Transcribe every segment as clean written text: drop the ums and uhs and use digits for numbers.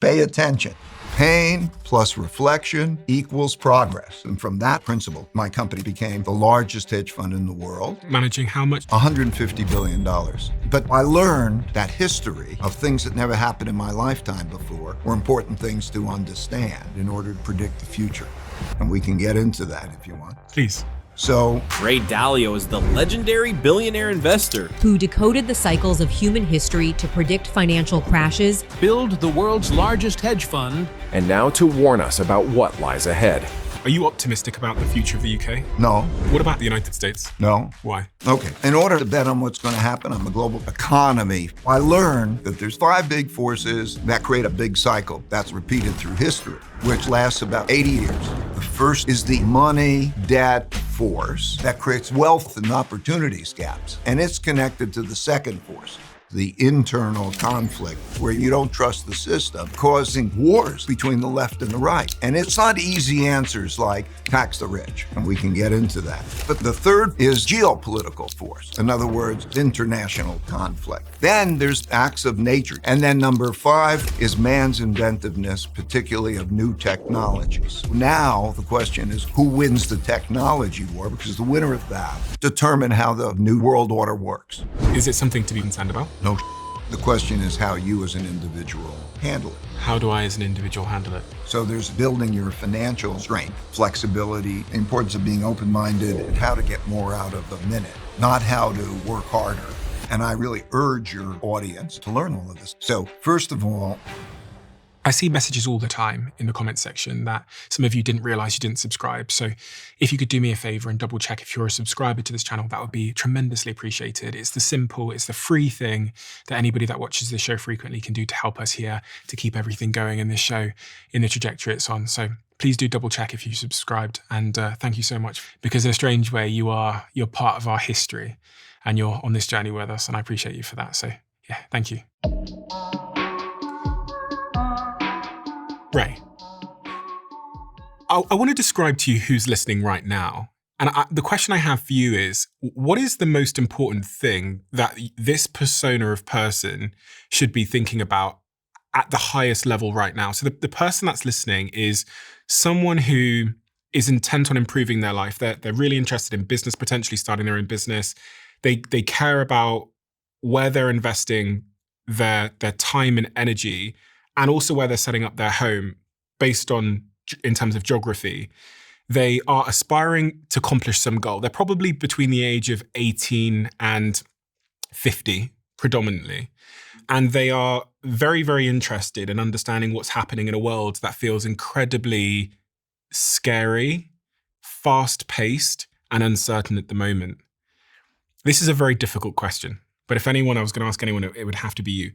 Pay attention. Pain plus reflection equals progress. And from that principle, my company became the largest hedge fund in the world. Managing how much? $150 billion. But I learned that history of things that never happened in my lifetime before were important things to understand in order to predict the future. And we can get into that if you want. Please. So, Ray Dalio is the legendary billionaire investor who decoded the cycles of human history to predict financial crashes, build the world's largest hedge fund, and now to warn us about what lies ahead. Are you optimistic about the future of the UK? no, What about the United States? no. Why? Okay. In order to bet on what's going to happen on the global economy, I learned that there's 5 big forces that create a big cycle that's repeated through history, which lasts about 80 years. The first is the money debt force that creates wealth and opportunities gaps. And it's connected to the second force, the internal conflict, where you don't trust the system, causing wars between the left and the right. And it's not easy answers like tax the rich, and we can get into that. But the third is geopolitical force. In other words, international conflict. Then there's acts of nature. And then number 5 is man's inventiveness, particularly of new technologies. Now, the question is, who wins the technology war? Because the winner of that determine how the new world order works. Is it something to be concerned about? No. The question is how you as an individual handle it. How do I as an individual handle it? So there's building your financial strength, flexibility, importance of being open-minded, and how to get more out of the minute, not how to work harder. And I really urge your audience to learn all of this. So first of all, I see messages all the time in the comments section that some of you didn't realize you didn't subscribe. So if you could do me a favor and double check if you're a subscriber to this channel, that would be tremendously appreciated. It's the free thing that anybody that watches this show frequently can do to help us here, to keep everything going in this show in the trajectory it's on. So please do double check if you subscribed. And thank you so much, because in a strange way, you're part of our history and you're on this journey with us. And I appreciate you for that. So yeah, thank you. Ray, I want to describe to you who's listening right now. And the question I have for you is, what is the most important thing that this persona of person should be thinking about at the highest level right now? So the person that's listening is someone who is intent on improving their life. They're really interested in business, potentially starting their own business. They care about where they're investing their time and energy, and also where they're setting up their home based on, in terms of geography. They are aspiring to accomplish some goal. They're probably between the age of 18 and 50, predominantly. And they are very, very interested in understanding what's happening in a world that feels incredibly scary, fast-paced, and uncertain at the moment. This is a very difficult question. But if I was going to ask anyone, it would have to be you.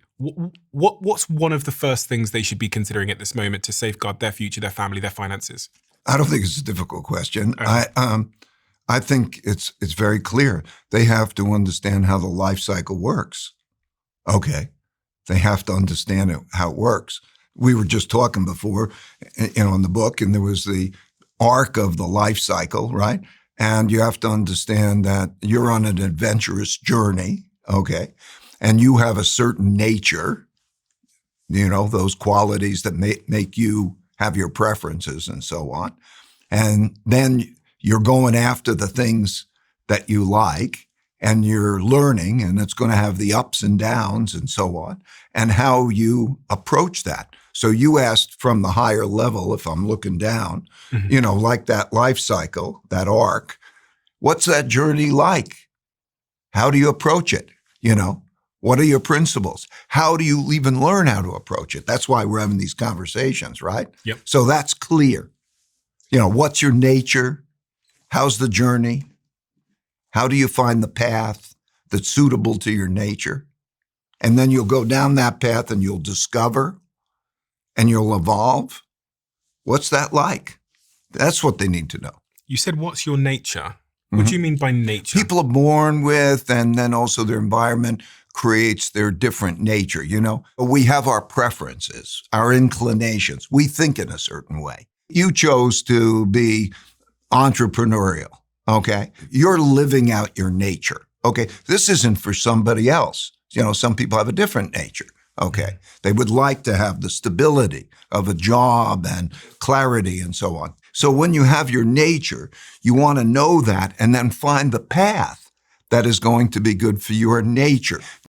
What's one of the first things they should be considering at this moment to safeguard their future, their family, their finances? I don't think it's a difficult question. I think it's very clear. They have to understand how the life cycle works. Okay. They have to understand how it works. We were just talking before, in the book, and there was the arc of the life cycle, right? And you have to understand that you're on an adventurous journey. Okay. And you have a certain nature, those qualities that make you have your preferences and so on. And then you're going after the things that you like, and you're learning, and it's going to have the ups and downs and so on, and how you approach that. So you asked from the higher level, if I'm looking down, like that life cycle, that arc, what's that journey like? How do you approach it? What are your principles? How do you even learn how to approach it? That's why we're having these conversations, right? Yep. So that's clear. What's your nature? How's the journey? How do you find the path that's suitable to your nature? And then you'll go down that path and you'll discover and you'll evolve. What's that like? That's what they need to know. You said, what's your nature? What do you mean by nature? People are born with, and then also their environment creates their different nature, We have our preferences, our inclinations. We think in a certain way. You chose to be entrepreneurial, okay? You're living out your nature, okay? This isn't for somebody else. Some people have a different nature, Okay. They would like to have the stability of a job and clarity and so on. So when you have your nature, you want to know that and then find the path that is going to be good for your nature.